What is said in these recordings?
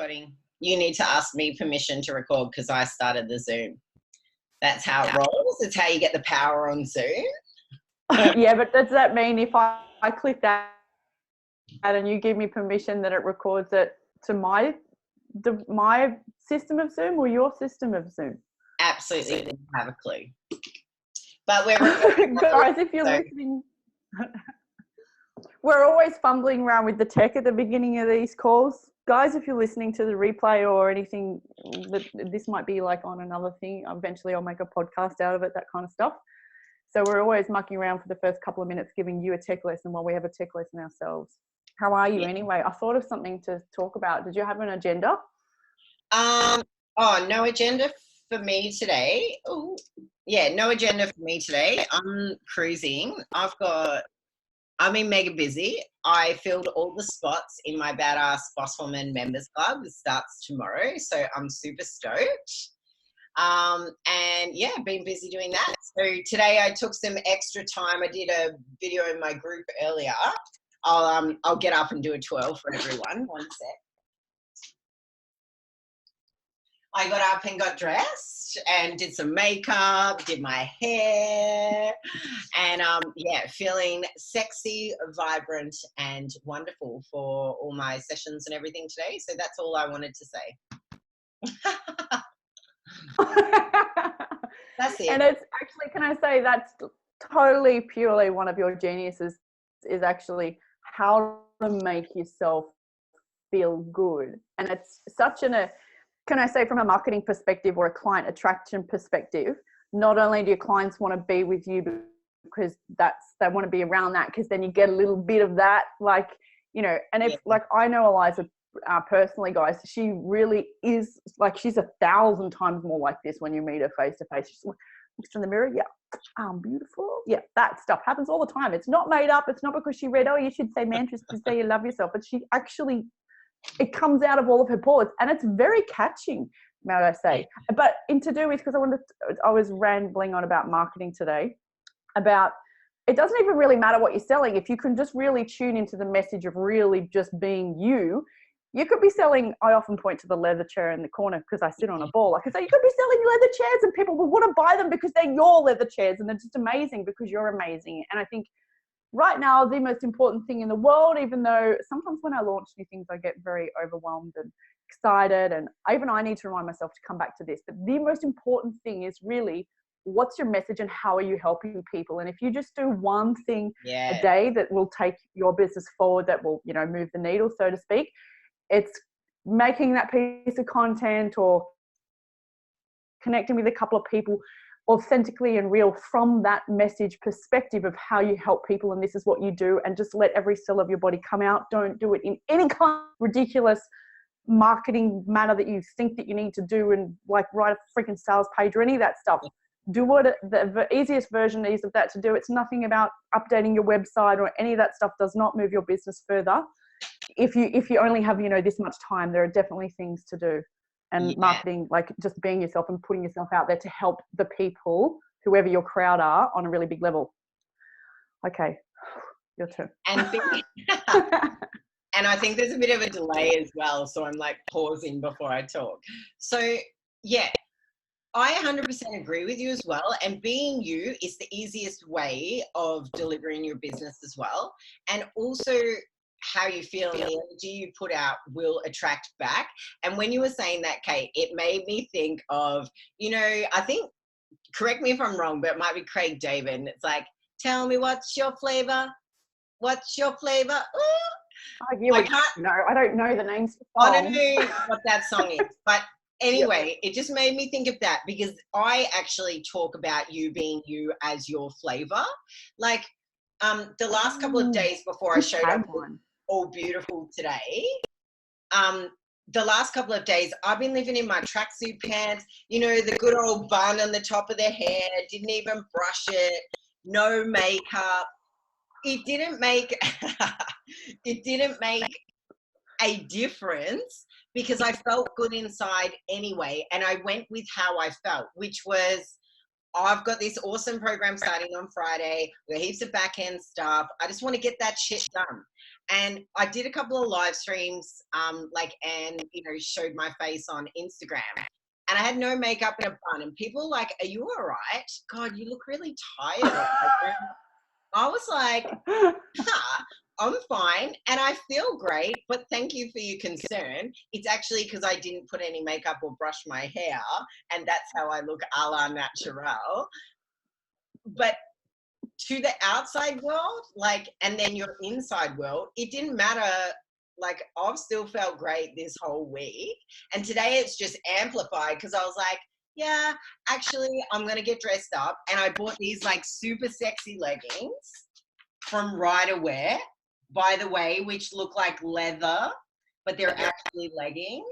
recording. You need to ask me permission to record because I started the Zoom. That's how it rolls. It's how you get the power on Zoom. Yeah, but does that mean if I click that and you give me permission that it records it to my system of Zoom or your system of Zoom? Absolutely didn't have a clue. But we're recording. Guys, if you're listening, we're always fumbling around with the tech at the beginning of these calls. Guys, if you're listening to the replay or anything, this might be like on another thing. Eventually I'll make a podcast out of it, that kind of stuff. So we're always mucking around for the first couple of minutes, giving you a tech lesson while we have a tech lesson ourselves. How are you anyway? I thought of something to talk about. Did you have an agenda? No agenda for me today. Oh, yeah, no agenda for me today. I'm cruising. I'm in mega busy. I filled all the spots in my Badass Bosswoman Members Club. It starts tomorrow, so I'm super stoked. And yeah, been busy doing that. So today I took some extra time. I did a video in my group earlier. I'll get up and do a 12 for everyone. One sec. I got up and got dressed and did some makeup, did my hair, and yeah, feeling sexy, vibrant, and wonderful for all my sessions and everything today. So that's all I wanted to say. That's it. And it's actually, can I say that's totally purely one of your geniuses, is actually how to make yourself feel good. And it's such can I say, from a marketing perspective or a client attraction perspective, not only do your clients want to be with you because they want to be around that, because then you get a little bit of that, like, you know, and if like I know Eliza personally, guys, she really is like, she's 1,000 times more like this when you meet her face to face. She looks in the mirror, yeah, I'm beautiful. Yeah, that stuff happens all the time. It's not made up. It's not because she read, oh, you should say mantras to say you love yourself, but she actually, it comes out of all of her pores, and it's very catching, might I say. But to do with, because I was rambling on about marketing today, about it doesn't even really matter what you're selling. If you can just really tune into the message of really just being you, you could be selling, I often point to the leather chair in the corner because I sit on a ball. I can say, you could be selling leather chairs and people will want to buy them because they're your leather chairs, and they're just amazing because you're amazing. And I think right now, the most important thing in the world, even though sometimes when I launch new things, I get very overwhelmed and excited, and I need to remind myself to come back to this, but the most important thing is really, what's your message and how are you helping people? And if you just do one thing a day that will take your business forward, that will, you know, move the needle, so to speak, it's making that piece of content or connecting with a couple of people authentically and real from that message perspective of how you help people, and this is what you do, and just let every cell of your body come out. Don't do it in any kind of ridiculous marketing manner that you think that you need to do, and like write a freaking sales page or any of that stuff. Do what the easiest version is of that to do. It's nothing about updating your website or any of that stuff. Does not move your business further. If you only have, you know, this much time, there are definitely things to do. And marketing, like just being yourself and putting yourself out there to help the people, whoever your crowd are, on a really big level. Okay, your turn. And I think there's a bit of a delay as well, so I'm like pausing before I talk. So yeah, I 100% agree with you as well. And being you is the easiest way of delivering your business as well. And also, how you feel and the energy you put out will attract back. And when you were saying that, Kate, it made me think of, you know, I think, correct me if I'm wrong, but it might be Craig David. And it's like, tell me what's your flavor? What's your flavor? Oh, I don't know the names. I don't know what that song is. But anyway, it just made me think of that, because I actually talk about you being you as your flavor. Like the last couple of days before I showed up all beautiful today, the last couple of days I've been living in my tracksuit pants, you know, the good old bun on the top of the hair, didn't even brush it, no makeup. It didn't make a difference because I felt good inside anyway, and I went with how I felt, which was, I've got this awesome program starting on Friday with heaps of back-end stuff. I just want to get that shit done. And I did a couple of live streams, and showed my face on Instagram. And I had no makeup and a bun. And people were like, "Are you all right? God, you look really tired." I was like, I'm fine and I feel great, but thank you for your concern. It's actually because I didn't put any makeup or brush my hair, and that's how I look a la natural. But to the outside world, and then your inside world, it didn't matter. I've still felt great this whole week. And today it's just amplified because I was like, yeah, actually, I'm going to get dressed up. And I bought these super sexy leggings from Rider Wear, by the way, which look like leather, but they're actually leggings.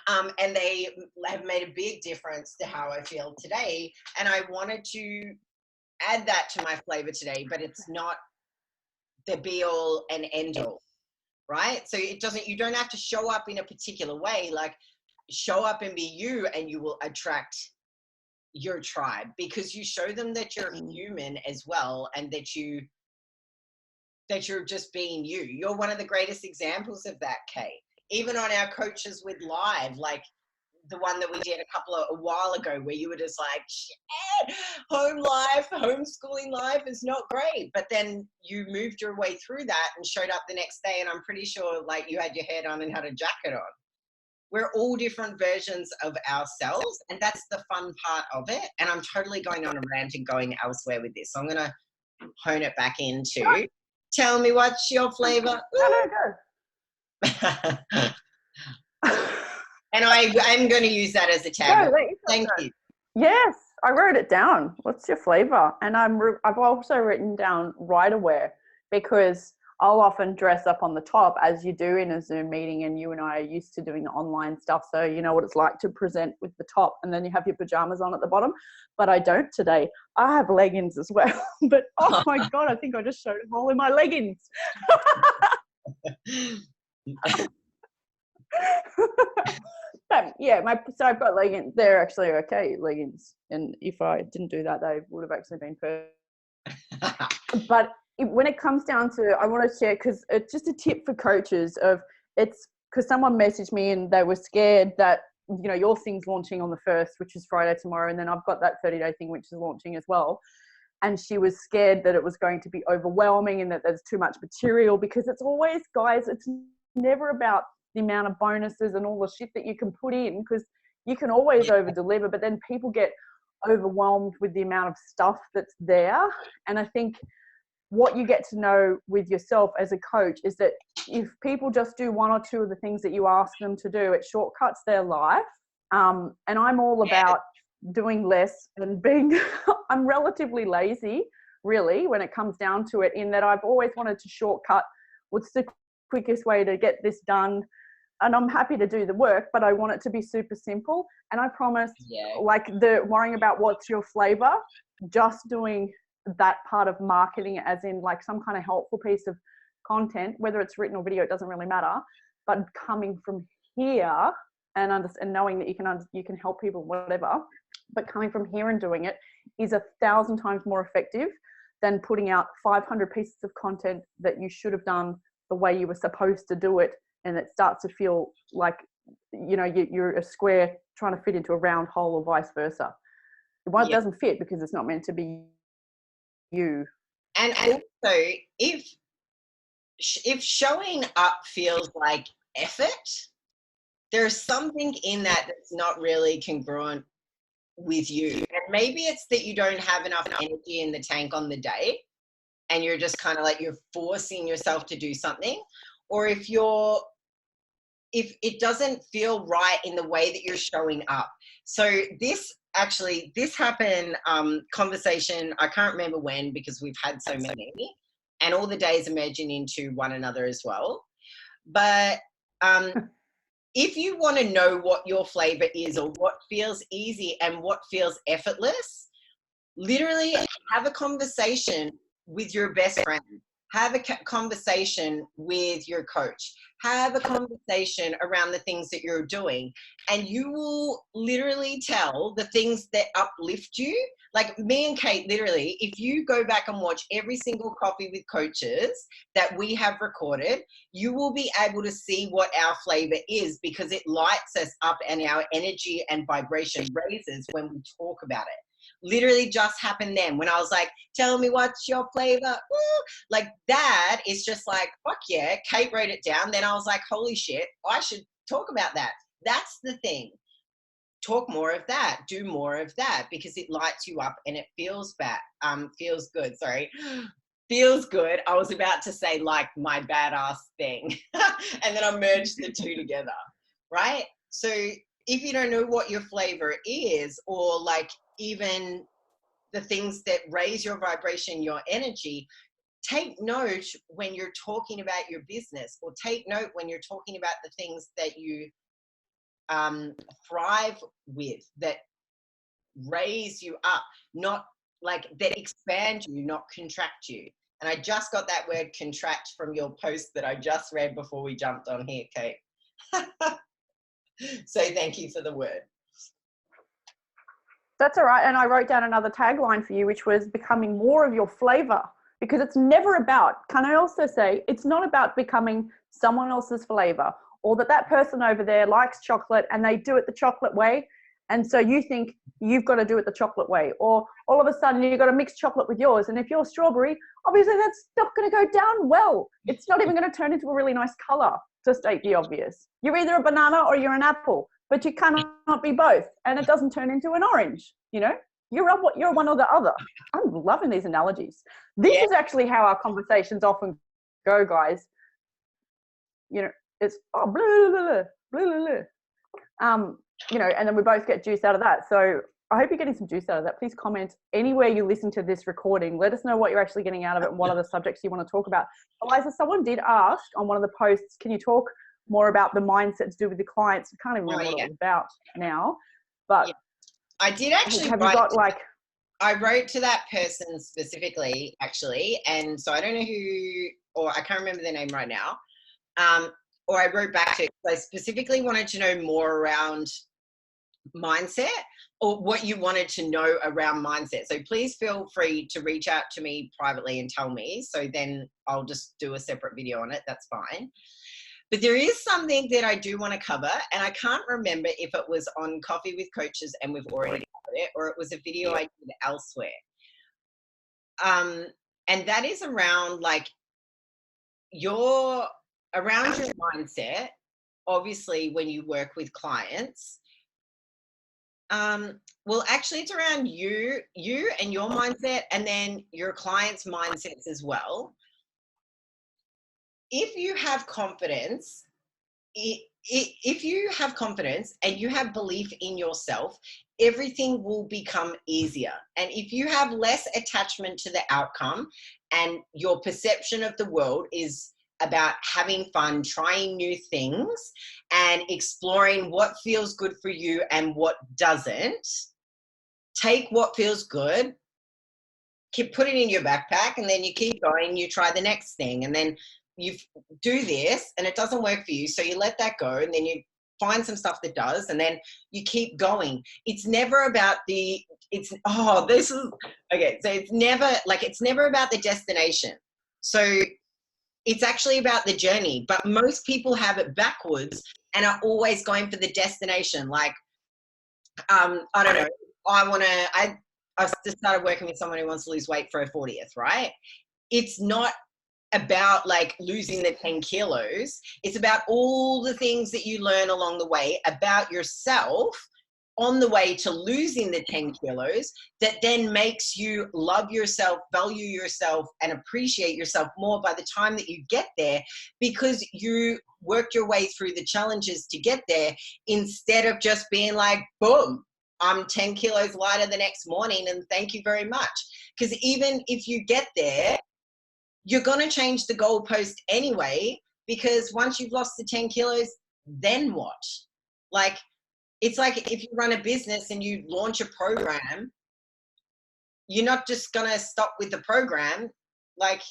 And they have made a big difference to how I feel today. And I wanted to add that to my flavor today, but it's not the be all and end all, right? So you don't have to show up in a particular way. Show up and be you, and you will attract your tribe, because you show them that you're human as well, and that you're just being you. You're one of the greatest examples of that, Kate. Even on our Coaches with Live, the one that we did a while ago, where you were just like, shit, home life, homeschooling life is not great. But then you moved your way through that and showed up the next day, and I'm pretty sure you had your hair done and had a jacket on. We're all different versions of ourselves, and that's the fun part of it. And I'm totally going on a rant and going elsewhere with this. So I'm going to hone it back into, tell me what's your flavor. Go. And I'm going to use that as a tag. Thank you. Yes, I wrote it down. What's your flavor? And I've also written down Rider Wear, because I'll often dress up on the top, as you do in a Zoom meeting, and you and I are used to doing the online stuff, so you know what it's like to present with the top, and then you have your pajamas on at the bottom. But I don't today. I have leggings as well. But oh my God, I think I just showed them all in my leggings. Yeah, so I've got leggings. They're actually okay leggings, and if I didn't do that, they would have actually been perfect. But when it comes down to, I want to share, because it's just a tip for coaches it's because someone messaged me and they were scared that, your thing's launching on the 1st, which is Friday tomorrow, and then I've got that 30-day thing which is launching as well. And she was scared that it was going to be overwhelming and that there's too much material, because it's always, guys, it's never about the amount of bonuses and all the shit that you can put in, because you can always over deliver, but then people get overwhelmed with the amount of stuff that's there. And I think what you get to know with yourself as a coach is that if people just do one or two of the things that you ask them to do, it shortcuts their life. And I'm all about doing less and being, I'm relatively lazy, really, when it comes down to it, in that I've always wanted to shortcut what's the quickest way to get this done. And I'm happy to do the work, but I want it to be super simple. And I promise, the worrying about what's your flavor, just doing that part of marketing, as in some kind of helpful piece of content, whether it's written or video, it doesn't really matter. But coming from here and knowing that you can help people, whatever, but coming from here and doing it is 1,000 times more effective than putting out 500 pieces of content that you should have done the way you were supposed to do it. And it starts to feel like, you're a square trying to fit into a round hole, or vice versa. It doesn't fit because it's not meant to be you. And also, if showing up feels like effort, there's something in that that's not really congruent with you. And maybe it's that you don't have enough energy in the tank on the day, and you're just kind of you're forcing yourself to do something. Or if it doesn't feel right in the way that you're showing up. So this happened, conversation, I can't remember when, because we've had so many, and all the days are merging into one another as well. But if you want to know what your flavor is, or what feels easy and what feels effortless, literally have a conversation with your best friend. have a conversation with your coach, have a conversation around the things that you're doing, and you will literally tell the things that uplift you. Like me and Kate, literally, if you go back and watch every single Coffee with Coaches that we have recorded, you will be able to see what our flavor is, because it lights us up and our energy and vibration raises when we talk about it. Literally just happened then when I was like, tell me what's your flavor. Woo! Like that is just like, fuck yeah. Kate wrote it down. Then I was like, holy shit, I should talk about that. That's the thing. Talk more of that, do more of that, because it lights you up and it feels good. Sorry. Feels good. I was about to say like my badass thing. And then I merged the two together. Right? So if you don't know what your flavor is, or like even the things that raise your vibration, your energy, take note when you're talking about your business, or take note when you're talking about the things that you thrive with, that raise you up, not like that expand you, not contract you. And I just got that word contract from your post that I just read before we jumped on here, Kate. So thank you for the word. That's all right. And I wrote down another tagline for you, which was becoming more of your flavor, because it's never about, can I also say, it's not about becoming someone else's flavor, or that person over there likes chocolate and they do it the chocolate way. And so you think you've got to do it the chocolate way, or all of a sudden you've got to mix chocolate with yours. And if you're strawberry, obviously that's not going to go down well. It's not even going to turn into a really nice color, to state the obvious. You're either a banana or you're an apple, but you cannot be both. And it doesn't turn into an orange, you know? You're one or the other. I'm loving these analogies. This is actually how our conversations often go, guys. You know, it's blah, blah, blah, blah, blah. You know, and then we both get juice out of that. So I hope you're getting some juice out of that. Please comment anywhere you listen to this recording. Let us know what you're actually getting out of it and what are the subjects you want to talk about. Eliza, someone did ask on one of the posts, can you talk more about the mindset to do with the clients? I can't even remember what it was about now. But I did actually have you got like... I wrote to that person specifically, actually, and so I don't know who, or I can't remember their name right now. Or I wrote back to it because I specifically wanted to know more around mindset, or what you wanted to know around mindset. So please feel free to reach out to me privately and tell me. So then I'll just do a separate video on it. That's fine. But there is something that I do want to cover, and I can't remember if it was on Coffee with Coaches and we've already covered it, or it was a video I did elsewhere. And that is around like around your mindset. Obviously, when you work with clients, well, actually, it's around you and your mindset, and then your clients' mindsets as well. If you have confidence, if you have confidence and you have belief in yourself, everything will become easier. And if you have less attachment to the outcome, and your perception of the world is about having fun, trying new things, and exploring what feels good for you and what doesn't, take what feels good, put it in your backpack, and then you keep going, you try the next thing, and then you do this and it doesn't work for you, so you let that go, and then you find some stuff that does, and then you keep going. It's never about so it's never about the destination. So it's actually about the journey, but most people have it backwards and are always going for the destination. Like, I don't know, I just started working with someone who wants to lose weight for her 40th, right? It's not about like losing the 10 kilos. It's about all the things that you learn along the way about yourself on the way to losing the 10 kilos that then makes you love yourself, value yourself, and appreciate yourself more by the time that you get there, because you worked your way through the challenges to get there, instead of just being like, boom, I'm 10 kilos lighter the next morning and thank you very much. Because even if you get there, you're going to change the goalpost anyway, because once you've lost the 10 kilos, then what? Like, it's like if you run a business and you launch a program, you're not just going to stop with the program. Like,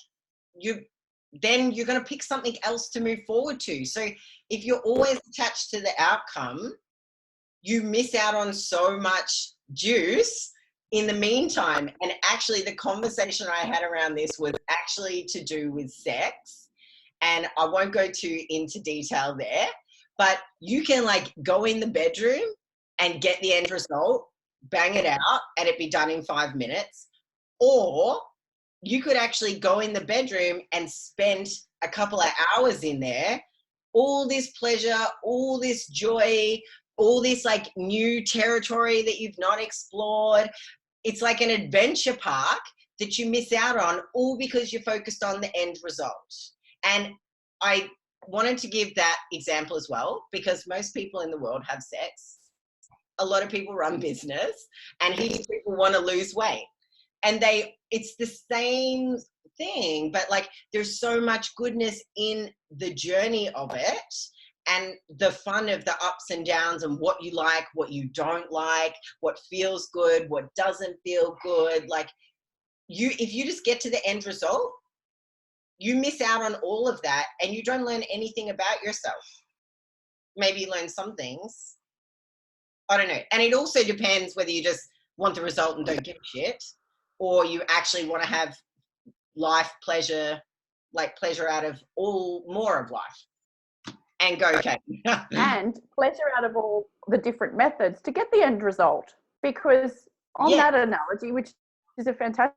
then you're going to pick something else to move forward to. So if you're always attached to the outcome, you miss out on so much juice in the meantime. And actually the conversation I had around this was actually to do with sex. And I won't go too into detail there, but you can like go in the bedroom and get the end result, bang it out, and it be done in 5 minutes. Or you could actually go in the bedroom and spend a couple of hours in there, all this pleasure, all this joy, all this like new territory that you've not explored. It's like an adventure park that you miss out on, all because you're focused on the end result. And I wanted to give that example as well, because most people in the world have sex. A lot of people run business, and heaps of people want to lose weight. And it's the same thing, but like there's so much goodness in the journey of it, and the fun of the ups and downs, and what you like, what you don't like, what feels good, what doesn't feel good. Like if you just get to the end result, you miss out on all of that, and you don't learn anything about yourself. Maybe you learn some things. I don't know. And it also depends whether you just want the result and don't give a shit, or you actually want to have life pleasure, like pleasure out of more of life, and go, okay. And pleasure out of all the different methods to get the end result. Because on that analogy, which is a fantastic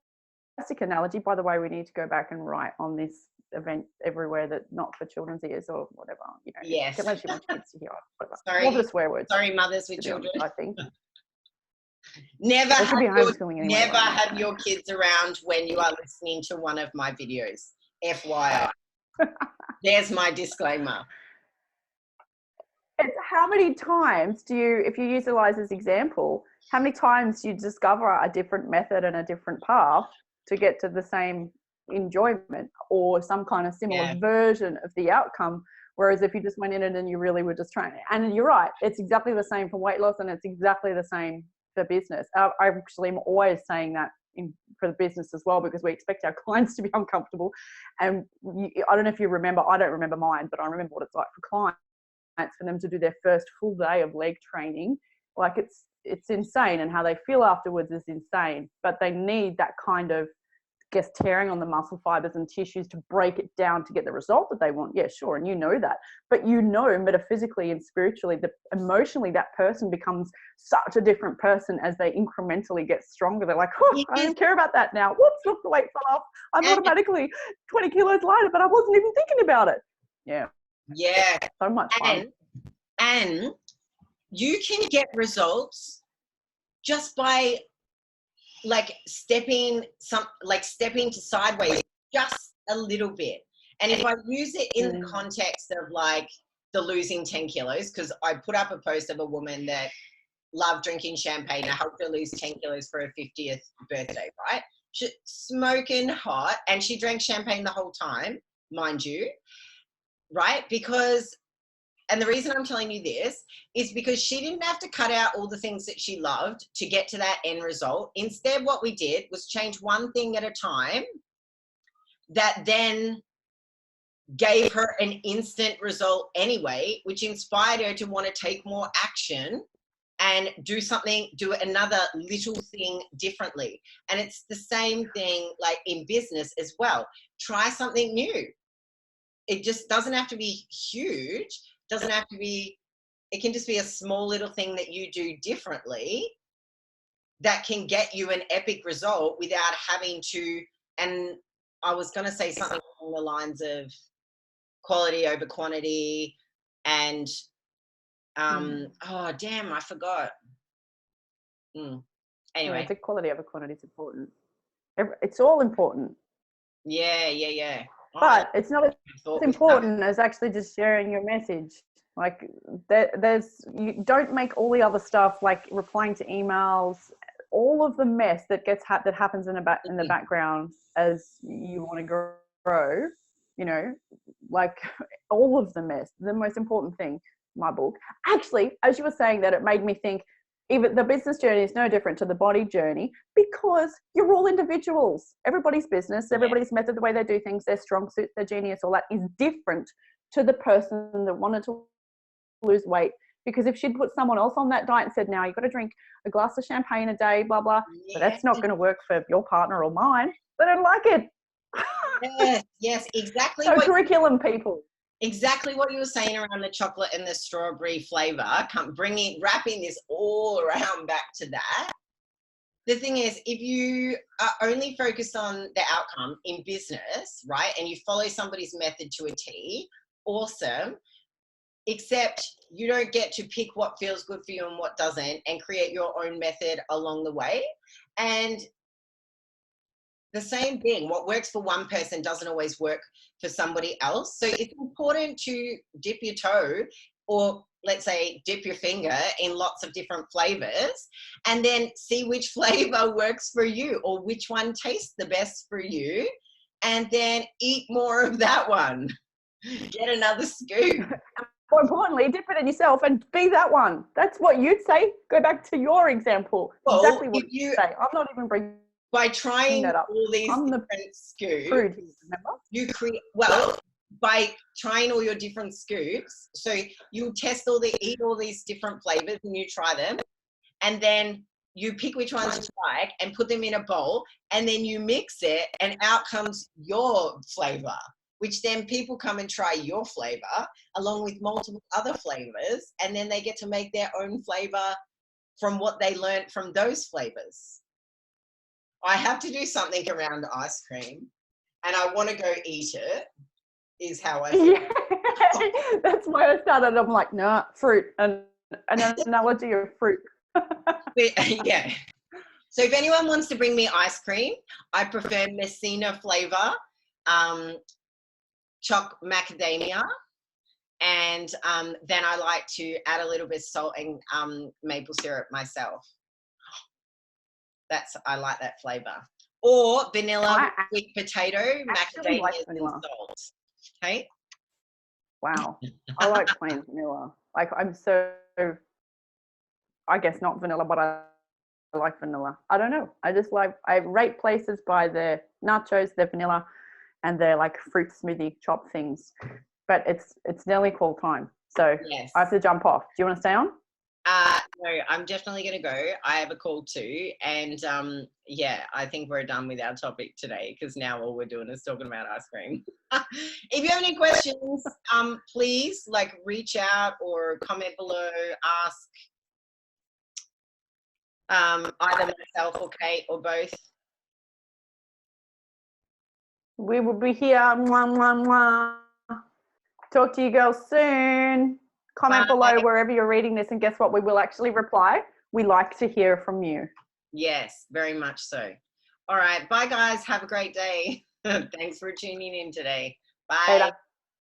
analogy, by the way, we need to go back and write on this event everywhere that not for children's ears or whatever, you know. Yes. Unless you want kids to hear it, whatever. Sorry. All the swear words. Sorry, mothers with children. I think. Never have anyway. your kids around when you are listening to one of my videos. FYI. There's my disclaimer. It's how many times do you, if you utilize this example, how many times do you discover a different method and a different path to get to the same enjoyment or some kind of similar version of the outcome? Whereas if you just went in it and you really were just trying, and you're right, it's exactly the same for weight loss, and it's exactly the same for business. I actually am always saying that for the business as well, because we expect our clients to be uncomfortable. And I don't know if you remember, I don't remember mine, but I remember what it's like for clients, for them to do their first full day of leg training. Like it's insane, and how they feel afterwards is insane, but they need that kind of, I guess, tearing on the muscle fibers and tissues to break it down to get the result that they want. Yeah, sure. And you know that, but you know, metaphysically and spiritually, emotionally, that person becomes such a different person as they incrementally get stronger. They're like, oh, I don't care about that now. Whoops, look, the weight fell off. I'm automatically 20 kilos lighter, but I wasn't even thinking about it. Yeah. Yeah. So much fun. And you can get results just by stepping to sideways just a little bit. And if I use it in the context of like the losing 10 kilos, because I put up a post of a woman that loved drinking champagne. I helped her lose 10 kilos for her 50th birthday, right? She smoking hot, and she drank champagne the whole time, mind you, right? And the reason I'm telling you this is because she didn't have to cut out all the things that she loved to get to that end result. Instead, what we did was change one thing at a time that then gave her an instant result anyway, which inspired her to want to take more action and do another little thing differently. And it's the same thing like in business as well. Try something new. It just doesn't have to be huge. It can just be a small little thing that you do differently that can get you an epic result without having to, and I was going to say something along the lines of quality over quantity, and oh damn, I forgot. Anyway. Yeah, the quality over quantity is important. It's all important. Yeah. But it's not as important as actually just sharing your message. Like you don't make all the other stuff, like replying to emails, all of the mess that happens in the background as you want to grow, you know, like all of the mess. The most important thing, my book. Actually, as you were saying that, it made me think, even the business journey is no different to the body journey, because you're all individuals. Everybody's business, everybody's method, the way they do things, their strong suit, their genius, all that is different to the person that wanted to lose weight. Because if she'd put someone else on that diet and said, now you've got to drink a glass of champagne a day, blah, blah, but that's not going to work for your partner or mine. They don't like it. Yes, exactly. So curriculum people. Exactly what you were saying around the chocolate and the strawberry flavor, wrapping this all around back to that. The thing is, if you are only focused on the outcome in business, right, and you follow somebody's method to a T, awesome, except you don't get to pick what feels good for you and what doesn't, and create your own method along the way. And the same thing, what works for one person doesn't always work for somebody else. So it's important to dip your toe, or let's say dip your finger in lots of different flavors, and then see which flavor works for you, or which one tastes the best for you, and then eat more of that one. Get another scoop. More importantly, dip it in yourself and be that one. That's what you'd say. Go back to your example. Well, exactly what you'd say. I'm not even bringing by trying that up. all these I'm different scoops, remember? you create, by trying all your different scoops, so you eat all these different flavors and you try them, and then you pick which ones you like and put them in a bowl, and then you mix it, and out comes your flavor, which then people come and try your flavor along with multiple other flavors, and then they get to make their own flavor from what they learned from those flavors. I have to do something around ice cream, and I want to go eat it, is how I feel. Yeah. That's why I started. I'm like, nah, fruit, and an analogy of fruit. Yeah. So if anyone wants to bring me ice cream, I prefer Messina flavor, choc macadamia, and then I like to add a little bit of salt and maple syrup myself. I like that flavor. Or vanilla, sweet potato, macadamia, like and salt. Okay. Wow, I like plain vanilla. Like I guess not vanilla, but I like vanilla. I don't know. I rate places by their nachos, their vanilla, and their like fruit smoothie chop things. But it's nearly call time, so yes. I have to jump off. Do you want to stay on? No, I'm definitely going to go. I have a call too, and yeah, I think we're done with our topic today, because now all we're doing is talking about ice cream. If you have any questions, please reach out or comment below. Ask either myself or Kate or both. We will be here. Mwah, mwah, mwah. Talk to you girls soon. Comment below wherever you're reading this, and guess what? We will actually reply. We like to hear from you. Yes, very much so. All right. Bye, guys. Have a great day. Thanks for tuning in today. Bye. Later.